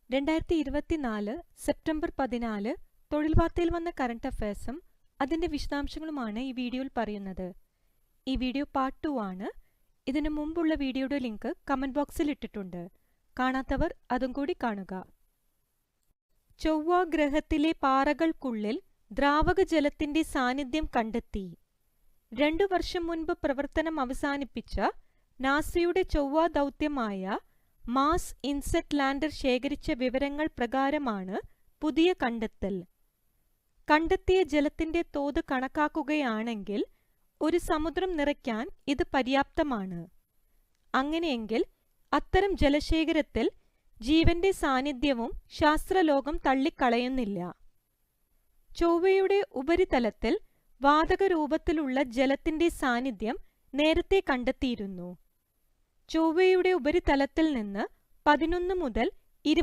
2024 September 14 തൊഴിൽ വാർത്തയിൽ വന്ന കറന്റ് അഫയേഴ്സും അതിന്റെ വിശദാംശങ്ങളുമാണ് ഈ വീഡിയോയിൽ പറയുന്നത്. ഈ വീഡിയോ പാർട്ട് 2 ആണ്. ഇതിനു മുമ്പുള്ള വീഡിയോയുടെ ലിങ്ക് കമന്റ് ബോക്സിൽ ഇട്ടിട്ടുണ്ട്. കാണാത്തവർ അതും കൂടി കാണുക. ചൊവ്വ ഗ്രഹത്തിലെ പാറകൾക്കുള്ളിൽ ദ്രാവക ജലത്തിന്റെ സാന്നിധ്യം കണ്ടെത്തി. 2 വർഷം മുൻപ് പ്രവർത്തനം അവസാനിപ്പിച്ച നാസയുടെ ചൊവ്വ ദൗത്യമായ മാസ് ഇൻസെറ്റ് ലാൻഡർ ശേഖരിച്ച വിവരങ്ങൾ പ്രകാരമാണ് പുതിയ കണ്ടെത്തൽ. കണ്ടെത്തിയ ജലത്തിന്റെ തോത് കണക്കാക്കുകയാണെങ്കിൽ ഒരു സമുദ്രം നിറയ്ക്കാൻ ഇത് പര്യാപ്തമാണ്. അങ്ങനെയെങ്കിൽ അത്തരം ജലശേഖരത്തിൽ ജീവന്റെ സാന്നിധ്യവും ശാസ്ത്രലോകം തള്ളിക്കളയുന്നില്ല. ചൊവ്വയുടെ ഉപരിതലത്തിൽ വാതക രൂപത്തിലുള്ള ജലത്തിന്റെ സാന്നിധ്യം നേരത്തെ കണ്ടെത്തിയിരുന്നു. ചൊവ്വയുടെ ഉപരിതലത്തിൽ നിന്ന് 11 മുതൽ